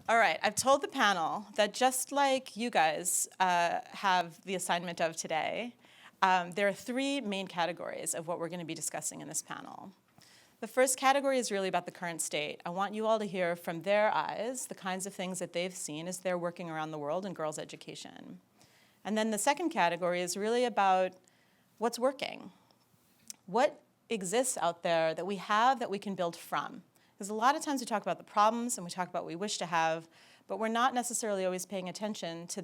All right, I've told the panel that just like you guys have the assignment of today, there are three main categories of what we're going to be discussing in this panel. The first category is really about the current state. I want you all to hear from their eyes the kinds of things that they've seen as they're working around the world in girls' education. And then the second category is really about what's working. What exists out there that we have that we can build from? Because a lot of times we talk about the problems and we talk about what we wish to have, but we're not necessarily always paying attention to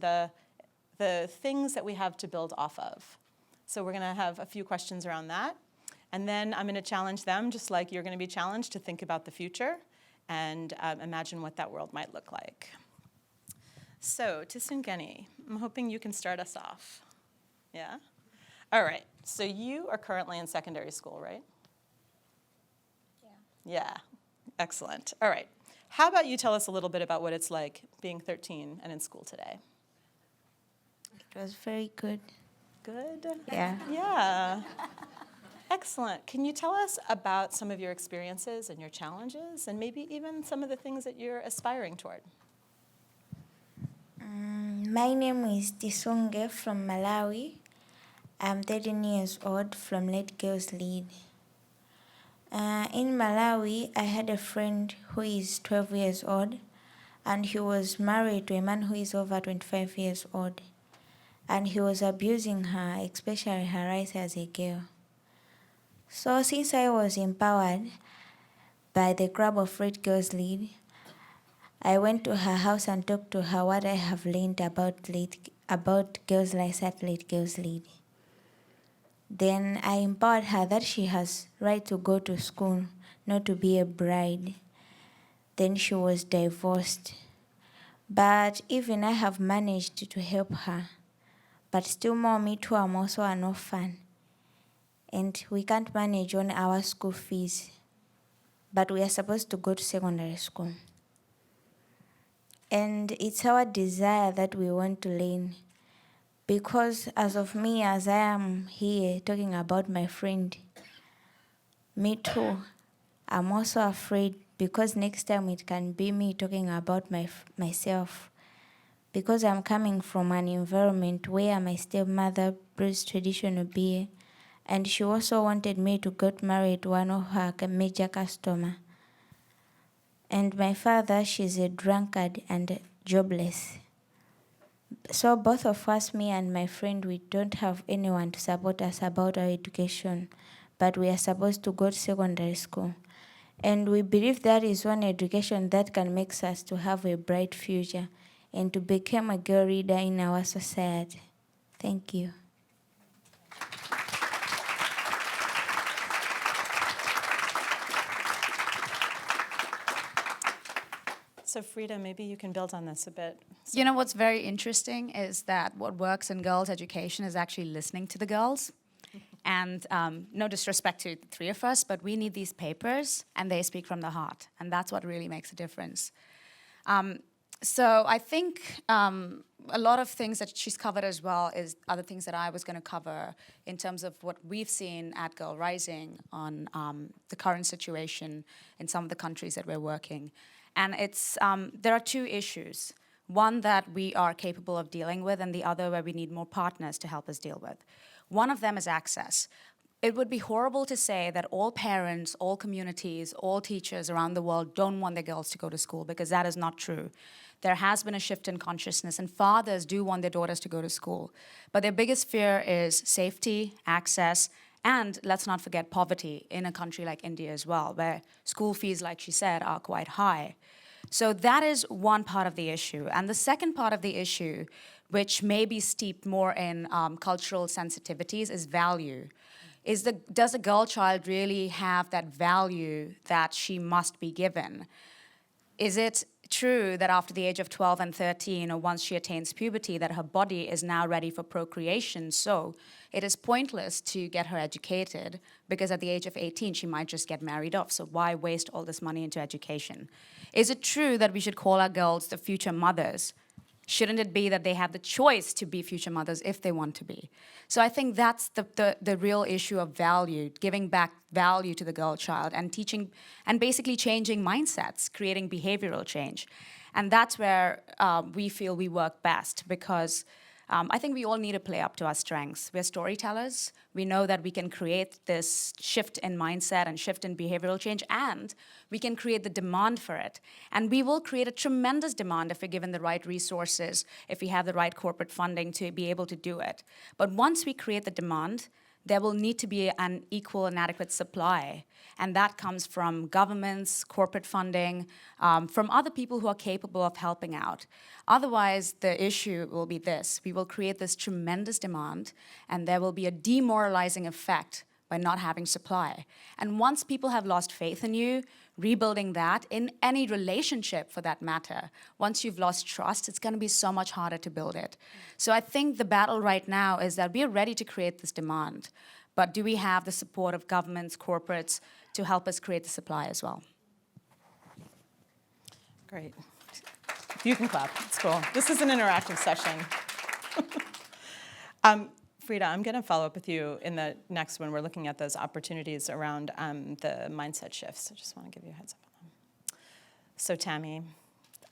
the things that we have to build off of. So we're going to have a few questions around that. And then I'm going to challenge them, just like you're going to be challenged, to think about the future and imagine what that world might look like. So, Tisungeni, I'm hoping you can start us off. Yeah? All right. So you are currently in secondary school, right? Yeah. Yeah. Excellent. All right. How about you tell us a little bit about what it's like being 13 and in school today? It was very good. Good? Yeah. Yeah. Excellent. Can you tell us about some of your experiences and your challenges and maybe even some of the things that you're aspiring toward? My name is Tisungeni from Malawi. I'm 13 years old from Late Girls Lead. In Malawi, I had a friend who is 12 years old, and he was married to a man who is over 25 years old. And he was abusing her, especially her rights as a girl. So since I was empowered by the Club of Red Girls Lead, I went to her house and talked to her what I have learned about girls' rights at Late Girls Lead. Then I empowered her that she has right to go to school, not to be a bride. Then she was divorced. But even I have managed to help her. But still more, me too, I'm also an orphan. And we can't manage on our school fees. But we are supposed to go to secondary school. And it's our desire that we want to learn. Because as of me, as I am here talking about my friend, me too, I'm also afraid because next time it can be me talking about myself. Because I'm coming from an environment where my stepmother brews traditional beer, and she also wanted me to get married to one of her major customers. And my father, she's a drunkard and jobless. So both of us, me and my friend, we don't have anyone to support us about our education, but we are supposed to go to secondary school. And we believe that is one education that can make us to have a bright future and to become a girl leader in our society. Thank you. So Freida, maybe you can build on this a bit. So You know what's very interesting is that what works in girls' education is actually listening to the girls. And no disrespect to the three of us, but we need these papers, and they speak from the heart. And that's what really makes a difference. So I think a lot of things that she's covered as well is other things that I was going to cover in terms of what we've seen at Girl Rising on the current situation in some of the countries that we're working. And it's there are two issues. One that we are capable of dealing with, and the other where we need more partners to help us deal with. One of them is access. It would be horrible to say that all parents, all communities, all teachers around the world don't want their girls to go to school, because that is not true. There has been a shift in consciousness, and fathers do want their daughters to go to school. But their biggest fear is safety, access, and let's not forget poverty in a country like India as well, where school fees, like she said, are quite high. So that is one part of the issue. And the second part of the issue, which may be steeped more in cultural sensitivities, is value. Does a girl child really have that value that she must be given? Is it true that after the age of 12 and 13, or once she attains puberty, that her body is now ready for procreation? So it is pointless to get her educated, because at the age of 18, she might just get married off. So why waste all this money into education? Is it true that we should call our girls the future mothers? Shouldn't it be that they have the choice to be future mothers if they want to be? So I think that's the real issue of value, giving back value to the girl child and teaching and basically changing mindsets, creating behavioral change. And that's where we feel we work best, because I think we all need to play up to our strengths. We're storytellers. We know that we can create this shift in mindset and shift in behavioral change, and we can create the demand for it. And we will create a tremendous demand if we're given the right resources, if we have the right corporate funding to be able to do it. But once we create the demand, there will need to be an equal and adequate supply. And that comes from governments, corporate funding, from other people who are capable of helping out. Otherwise, the issue will be this. We will create this tremendous demand, and there will be a demoralizing effect by not having supply. And once people have lost faith in you, rebuilding that in any relationship for that matter, once you've lost trust, it's going to be so much harder to build it. So I think the battle right now is that we are ready to create this demand, but do we have the support of governments, corporates to help us create the supply as well? Great. You can clap. It's cool. This is an interactive session. Freida, I'm going to follow up with you in the next one. We're looking at those opportunities around the mindset shifts. I just want to give you a heads up on them. So Tammy,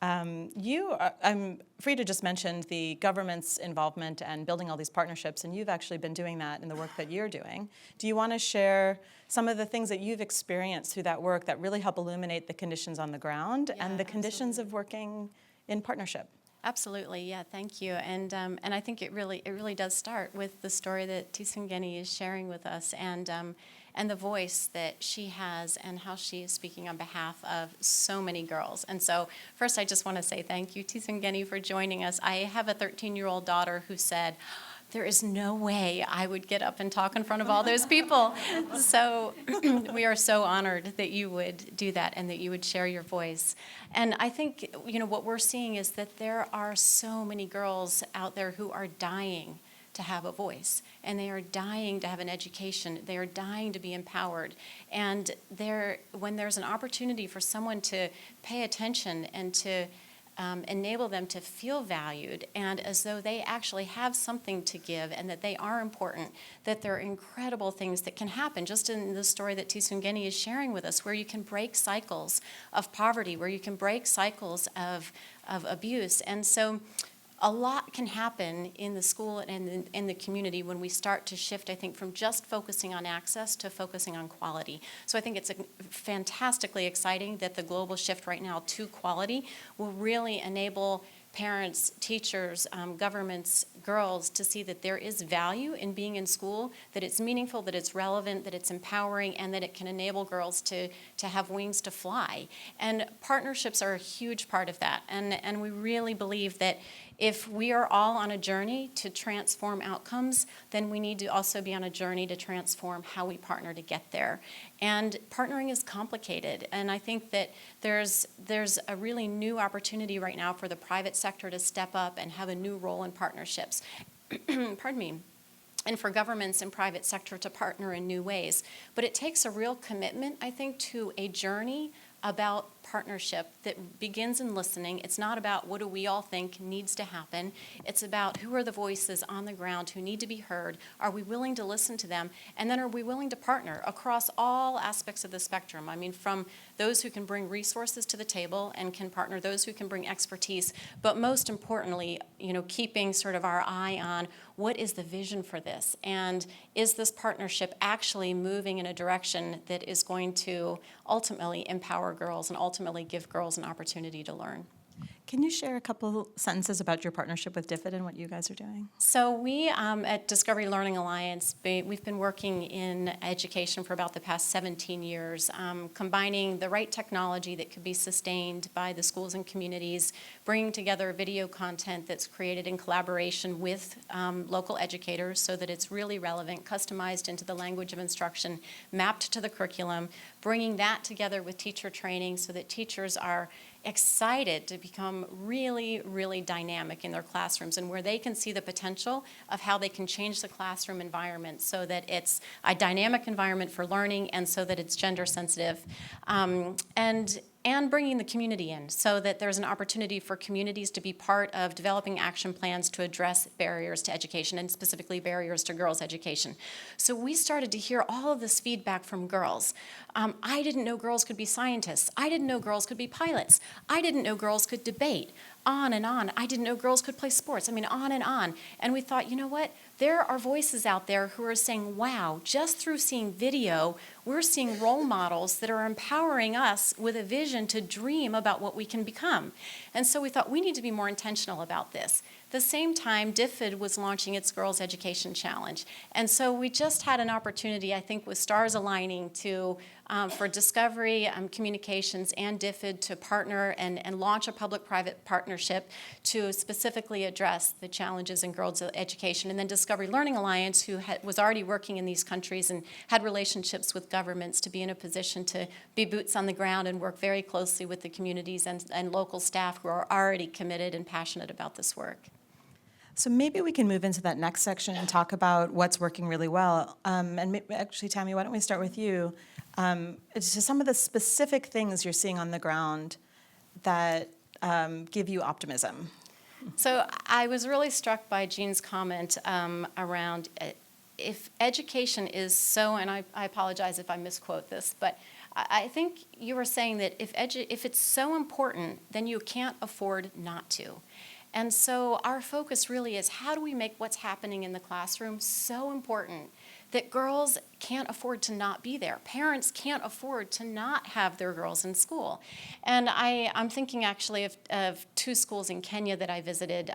Freida just mentioned the government's involvement and building all these partnerships, and you've actually been doing that in the work that you're doing. Do you want to share some of the things that you've experienced through that work that really help illuminate the conditions on the ground and the conditions of working in partnership? Absolutely, yeah, thank you. And I think it really does start with the story that Tisungeni is sharing with us, and the voice that she has and how she is speaking on behalf of so many girls. And so first I just want to say thank you, Tisungeni, for joining us. I have a 13-year-old daughter who said, there is no way I would get up and talk in front of all those people. So we are so honored that you would do that and that you would share your voice. And I think, what we're seeing is that there are so many girls out there who are dying to have a voice, and they are dying to have an education. They are dying to be empowered. And when there's an opportunity for someone to pay attention and to enable them to feel valued and as though they actually have something to give and that they are important, that there are incredible things that can happen, just in the story that Tisungeni is sharing with us, where you can break cycles of poverty, where you can break cycles of abuse. And so a lot can happen in the school and in the community when we start to shift, I think, from just focusing on access to focusing on quality. So I think it's fantastically exciting that the global shift right now to quality will really enable parents, teachers, governments, girls to see that there is value in being in school, that it's meaningful, that it's relevant, that it's empowering, and that it can enable girls to have wings to fly. And partnerships are a huge part of that. And we really believe that if we are all on a journey to transform outcomes, then we need to also be on a journey to transform how we partner to get there. And partnering is complicated, and I think that there's a really new opportunity right now for the private sector to step up and have a new role in partnerships. Pardon me. And for governments and private sector to partner in new ways. But it takes a real commitment, I think, to a journey about partnership that begins in listening. It's not about what do we all think needs to happen. It's about who are the voices on the ground who need to be heard. Are we willing to listen to them? And then are we willing to partner across all aspects of the spectrum? I mean, from those who can bring resources to the table and can partner, those who can bring expertise, but most importantly, keeping sort of our eye on what is the vision for this? And is this partnership actually moving in a direction that is going to ultimately empower girls and ultimately give girls an opportunity to learn? Can you share a couple sentences about your partnership with DFID and what you guys are doing? So we at Discovery Learning Alliance, we've been working in education for about the past 17 years, combining the right technology that could be sustained by the schools and communities, bringing together video content that's created in collaboration with local educators so that it's really relevant, customized into the language of instruction, mapped to the curriculum, bringing that together with teacher training so that teachers are excited to become really, really dynamic in their classrooms and where they can see the potential of how they can change the classroom environment so that it's a dynamic environment for learning and so that it's gender sensitive. And and bringing the community in so that there's an opportunity for communities to be part of developing action plans to address barriers to education, and specifically barriers to girls' education. So we started to hear all of this feedback from girls. I didn't know girls could be scientists. I didn't know girls could be pilots. I didn't know girls could debate. On and on. I didn't know girls could play sports. I mean, on and on. And we thought, you know what? There are voices out there who are saying, wow, just through seeing video, we're seeing role models that are empowering us with a vision to dream about what we can become. And so we thought we need to be more intentional about this. At the same time, DFID was launching its Girls Education Challenge. And so we just had an opportunity, I think, with stars aligning to for Discovery, Communications, and DFID to partner and launch a public-private partnership to specifically address the challenges in girls' education. And then Discovery Learning Alliance, who was already working in these countries and had relationships with governments, to be in a position to be boots on the ground and work very closely with the communities and local staff who are already committed and passionate about this work. So maybe we can move into that next section and talk about what's working really well. Actually, Tammy, why don't we start with you? It's just some of the specific things you're seeing on the ground that give you optimism. So I was really struck by Jean's comment around if education is so, and I apologize if I misquote this, but I think you were saying that if it's so important, then you can't afford not to. And so our focus really is how do we make what's happening in the classroom so important that girls can't afford to not be there. Parents can't afford to not have their girls in school. And I'm thinking actually of two schools in Kenya that I visited.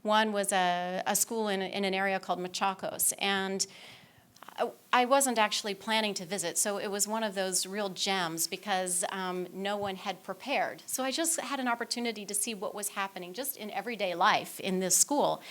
One was a school in an area called Machakos, and I wasn't actually planning to visit, so it was one of those real gems because no one had prepared. So I just had an opportunity to see what was happening just in everyday life in this school.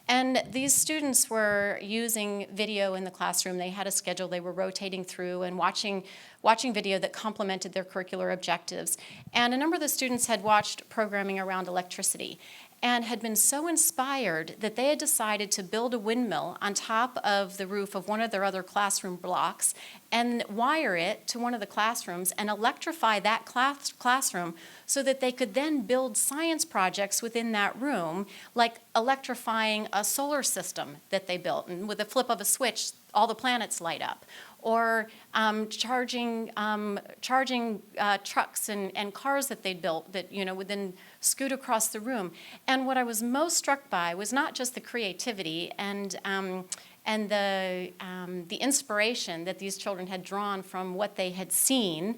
And these students were using video in the classroom. They had a schedule. They were rotating through and watching video that complemented their curricular objectives. And a number of the students had watched programming around electricity and had been so inspired that they had decided to build a windmill on top of the roof of one of their other classroom blocks and wire it to one of the classrooms and electrify that classroom so that they could then build science projects within that room, like electrifying a solar system that they built, and with a flip of a switch, all the planets light up. Or charging trucks and cars that they'd built that would then scoot across the room. And what I was most struck by was not just the creativity and the inspiration that these children had drawn from what they had seen,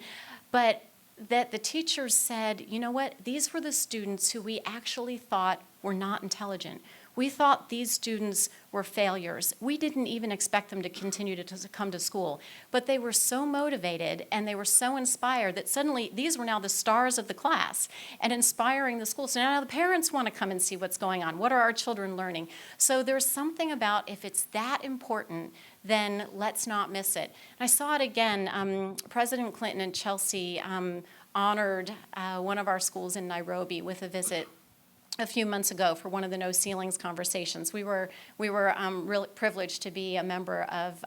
but that the teachers said, you know what, these were the students who we actually thought were not intelligent. We thought these students were failures. We didn't even expect them to continue to come to school. But they were so motivated and they were so inspired that suddenly these were now the stars of the class and inspiring the school. So now the parents want to come and see what's going on. What are our children learning? So there's something about if it's that important, then let's not miss it. And I saw it again. President Clinton and Chelsea honored one of our schools in Nairobi with a visit a few months ago for one of the No Ceilings conversations. We were really privileged to be a member of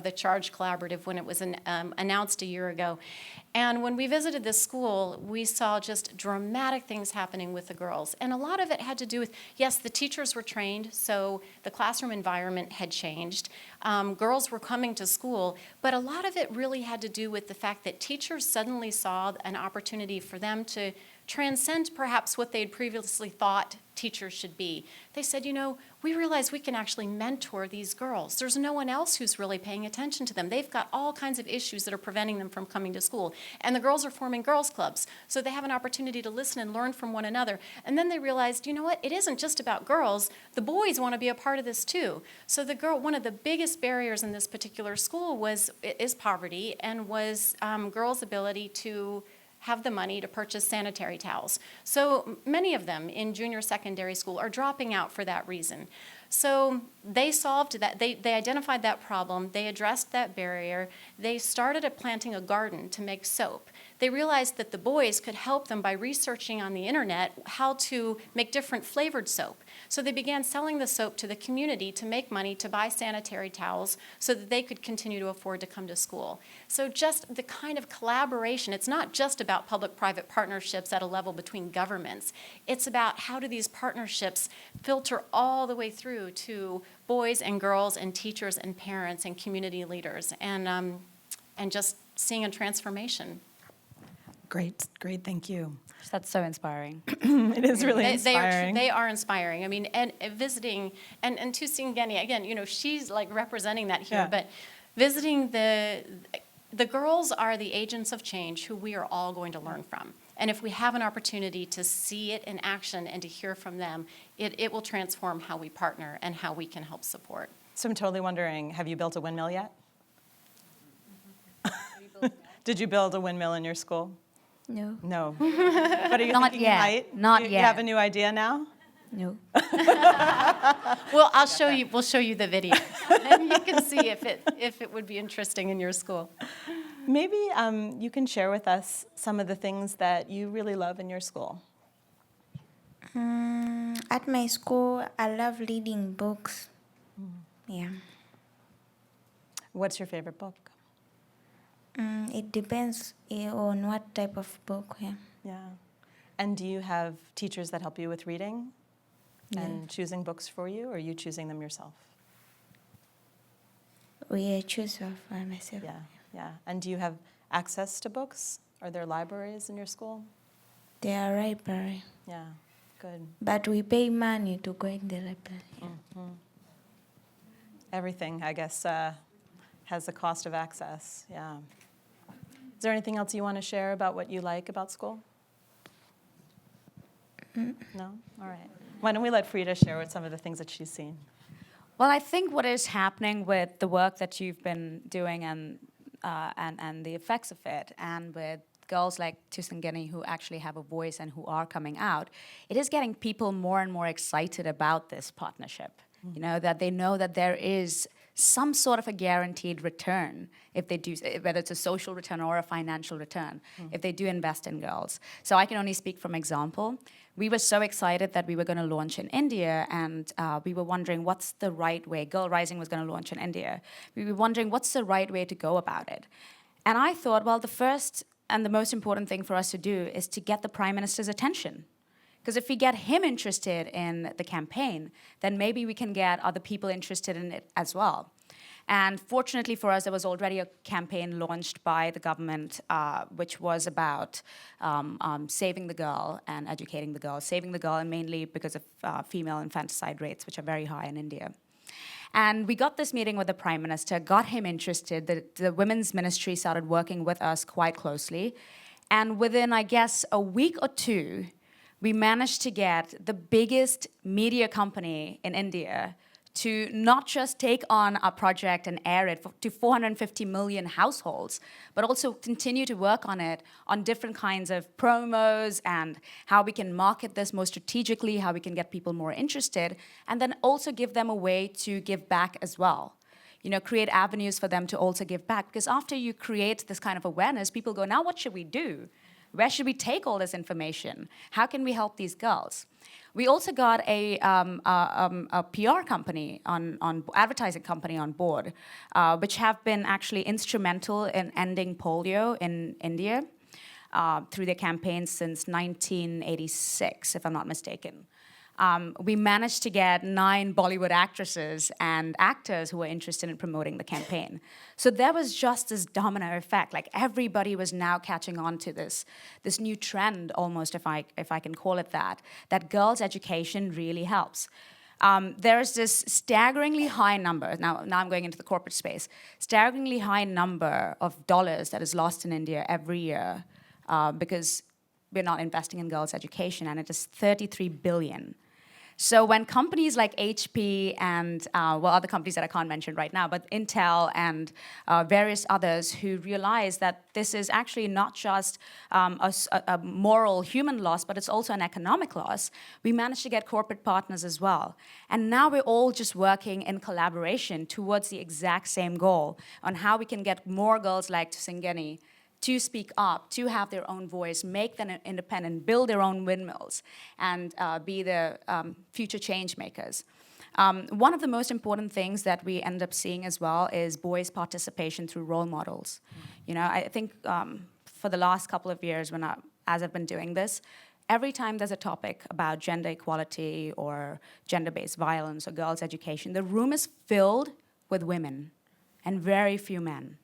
the Charge Collaborative when it was announced a year ago. And when we visited this school, we saw just dramatic things happening with the girls. And a lot of it had to do with, yes, the teachers were trained, so the classroom environment had changed. Girls were coming to school, but a lot of it really had to do with the fact that teachers suddenly saw an opportunity for them to transcend perhaps what they had previously thought teachers should be. They said, we realize we can actually mentor these girls. There's no one else who's really paying attention to them. They've got all kinds of issues that are preventing them from coming to school. And the girls are forming girls' clubs, so they have an opportunity to listen and learn from one another. And then they realized, it isn't just about girls. The boys want to be a part of this too. So one of the biggest barriers in this particular school is poverty and was girls' ability to have the money to purchase sanitary towels. So many of them in junior secondary school are dropping out for that reason. So they solved that. They identified that problem. They addressed that barrier. They started planting a garden to make soap. they realized that the boys could help them by researching on the internet how to make different flavored soap. So they began selling the soap to the community to make money to buy sanitary towels so that they could continue to afford to come to school. So just the kind of collaboration, it's not just about public-private partnerships at a level between governments. It's about how do these partnerships filter all the way through to boys and girls and teachers and parents and community leaders, and just seeing a transformation. Great, thank you. That's so inspiring. It is really inspiring. They are inspiring. I mean, and visiting, and Tisungeni, again, you know, she's like representing that here, Yeah. but visiting the girls are the agents of change who we are all going to learn from. And if we have an opportunity to see it in action and to hear from them, it will transform how we partner and how we can help support. So I'm totally wondering, have you built a windmill yet? Did you build a windmill in your school? No, No. But are you Not thinking yet. you might? Not You yet. have a new idea now? no. Well, I'll show you. We'll show you the video, and you can see if it would be interesting in your school. Maybe you can share with us some of the things that you really love in your school. At my school, I love reading books. Yeah. What's your favorite book? It depends on what type of book. Yeah. Yeah. And do you have teachers that help you with reading and choosing books for you, or are you choosing them yourself? We choose for myself. Yeah, yeah. And do you have access to books? Are there libraries in your school? They are library, Yeah, good. but we pay money to go in the library. Everything, I guess, has a cost of access. Yeah. Is there anything else you want to share about what you like about school? No? All right. Why don't we let Freida share what some of the things that she's seen? Well, I think what is happening with the work that you've been doing and the effects of it, and with girls like Tisungeni who actually have a voice and who are coming out, it is getting people more and more excited about this partnership. You know, that they know that there is some sort of a guaranteed return if they do, whether it's a social return or a financial return, if they do invest in girls. So I can only speak from example. We were so excited that we were going to launch in India, and we were wondering what's the right way. Girl Rising was going to launch in India. We were wondering what's the right way to go about it. And I thought, well, the first and the most important thing for us to do is to get the Prime Minister's attention. Because if we get him interested in the campaign, then maybe we can get other people interested in it as well. And fortunately for us, there was already a campaign launched by the government, which was about saving the girl and educating the girl. Saving the girl, and mainly because of female infanticide rates, which are very high in India. And we got this meeting with the Prime Minister, got him interested. The Women's Ministry started working with us quite closely. And within, I guess, a week or two, we managed to get the biggest media company in India to not just take on our project and air it to 450 million households, but also continue to work on it on different kinds of promos and how we can market this more strategically, how we can get people more interested, and then also give them a way to give back as well. You know, create avenues for them to also give back. Because after you create this kind of awareness, people go, now what should we do? Where should we take all this information? How can we help these girls? We also got a PR company, advertising company on board, which have been actually instrumental in ending polio in India through their campaigns since 1986, if I'm not mistaken. We managed to get 9 Bollywood actresses and actors who were interested in promoting the campaign. So there was just this domino effect, like everybody was now catching on to this new trend almost, if I can call it that girls' education really helps. There's this staggeringly high number, now I'm going into the corporate space, staggeringly high number of dollars that is lost in India every year because we're not investing in girls' education, and it is 33 billion. So when companies like HP and, other companies that I can't mention right now, but Intel and various others who realize that this is actually not just a moral human loss, but it's also an economic loss, we managed to get corporate partners as well. And now we're all just working in collaboration towards the exact same goal on how we can get more girls like Tisungeni to speak up, to have their own voice, make them independent, build their own windmills, and be the future change makers. One of the most important things that we end up seeing as well is boys' participation through role models. You know, I think for the last couple of years, as I've been doing this, every time there's a topic about gender equality or gender-based violence or girls' education, the room is filled with women and very few men.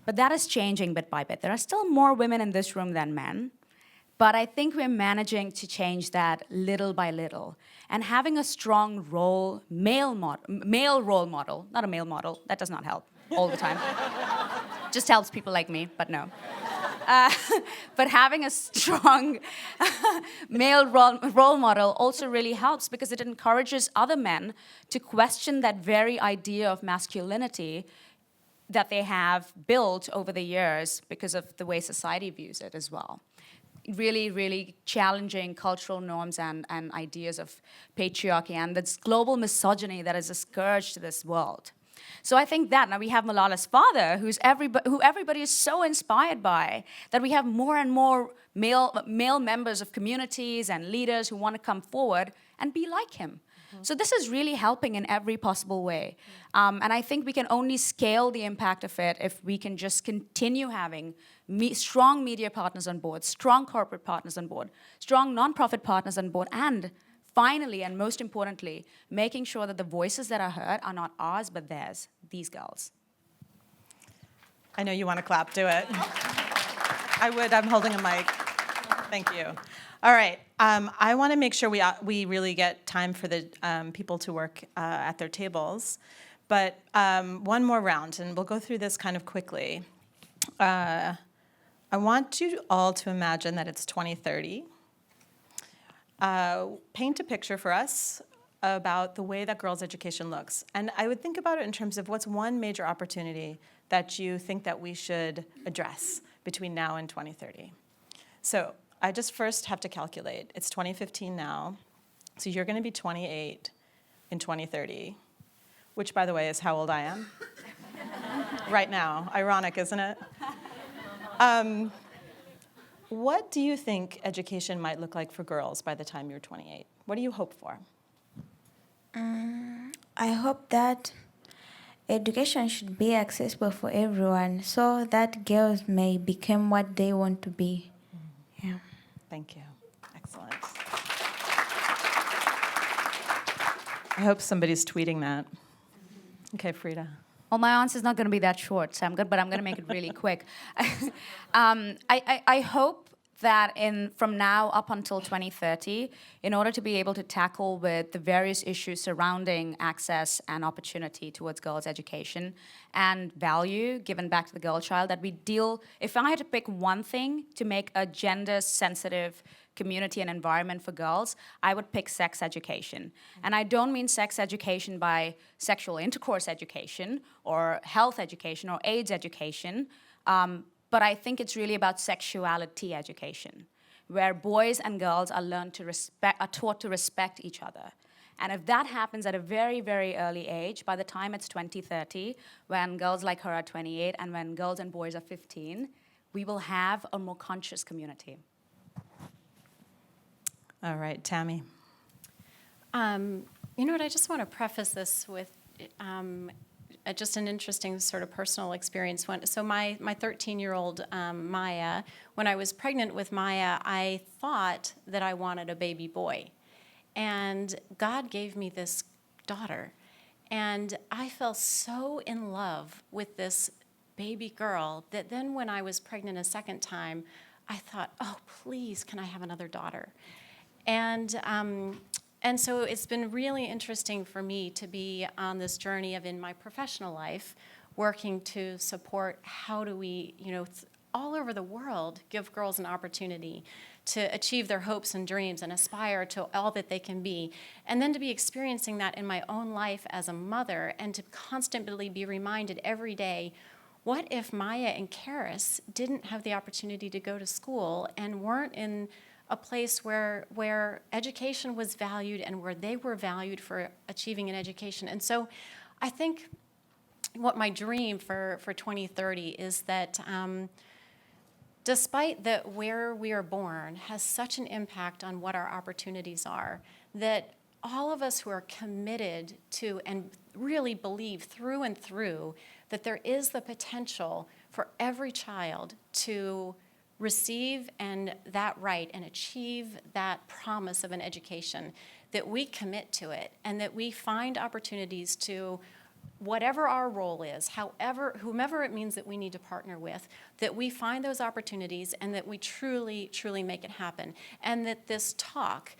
But that is changing bit by bit. There are still more women in this room than men, but I think we're managing to change that little by little. And having a strong male role model, not a male model, that does not help all the time. Just helps people like me, but no. But having a strong male role model also really helps because it encourages other men to question that very idea of masculinity that they have built over the years because of the way society views it as well. Really, really challenging cultural norms and ideas of patriarchy and this global misogyny that is a scourge to this world. So I think that now we have Malala's father, who everybody is so inspired by, that we have more and more male members of communities and leaders who want to come forward and be like him. So this is really helping in every possible way. And I think we can only scale the impact of it if we can just continue having strong media partners on board, strong corporate partners on board, strong nonprofit partners on board, and finally, and most importantly, making sure that the voices that are heard are not ours, but theirs, these girls. I know you want to clap, do it. I would, I'm holding a mic. Thank you. All right, I want to make sure we really get time for the people to work at their tables, but one more round, and we'll go through this kind of quickly. I want you all to imagine that it's 2030. Paint a picture for us about the way that girls' education looks. And I would think about it in terms of what's one major opportunity that you think that we should address between now and 2030. So I just first have to calculate. It's 2015 now, so you're going to be 28 in 2030, which, by the way, is how old I am right now. Ironic, isn't it? What do you think education might look like for girls by the time you're 28? What do you hope for? I hope that education should be accessible for everyone so that girls may become what they want to be. Yeah. Thank you. Excellent. I hope somebody's tweeting that. Okay, Freida. Well, my answer is not going to be that short, so but I'm going to make it really quick. I hope that from now up until 2030, in order to be able to tackle with the various issues surrounding access and opportunity towards girls' education and value given back to the girl child, that we deal, if I had to pick one thing to make a gender-sensitive community and environment for girls, I would pick sex education. And I don't mean sex education by sexual intercourse education or health education or AIDS education, but I think it's really about sexuality education, where boys and girls are taught to respect each other. And if that happens at a very, very early age, by the time it's 2030, when girls like her are 28 and when girls and boys are 15, we will have a more conscious community. All right, Tammy. You know what, I just want to preface this with just an interesting sort of personal experience. So my 13-year-old Maya, when I was pregnant with Maya, I thought that I wanted a baby boy. And God gave me this daughter. And I fell so in love with this baby girl that then when I was pregnant a second time, I thought, oh, please, can I have another daughter? And so it's been really interesting for me to be on this journey of, in my professional life, working to support how do we, all over the world, give girls an opportunity to achieve their hopes and dreams and aspire to all that they can be. And then to be experiencing that in my own life as a mother and to constantly be reminded every day, what if Maya and Karis didn't have the opportunity to go to school and weren't in a place where education was valued and where they were valued for achieving an education. And so I think what my dream for 2030 is that despite that where we are born has such an impact on what our opportunities are, that all of us who are committed to and really believe through and through that there is the potential for every child to receive and that right and achieve that promise of an education, that we commit to it and that we find opportunities to, whatever our role is, whomever it means that we need to partner with, that we find those opportunities and that we truly, truly make it happen. And that this talk,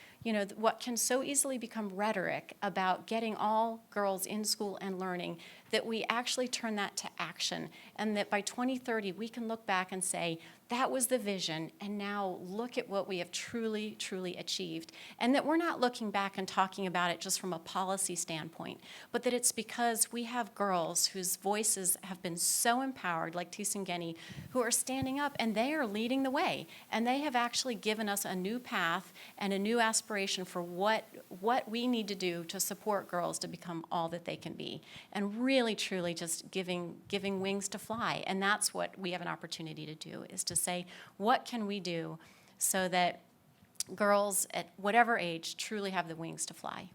what can so easily become rhetoric about getting all girls in school and learning, that we actually turn that to action, and that by 2030 we can look back and say, that was the vision, and now look at what we have truly, truly achieved. And that we're not looking back and talking about it just from a policy standpoint, but that it's because we have girls whose voices have been so empowered, like Tisungeni, who are standing up and they are leading the way. And they have actually given us a new path and a new aspiration for what we need to do to support girls to become all that they can be. And really, truly just giving wings to fly. And that's what we have an opportunity to do, is to say, what can we do so that girls at whatever age truly have the wings to fly?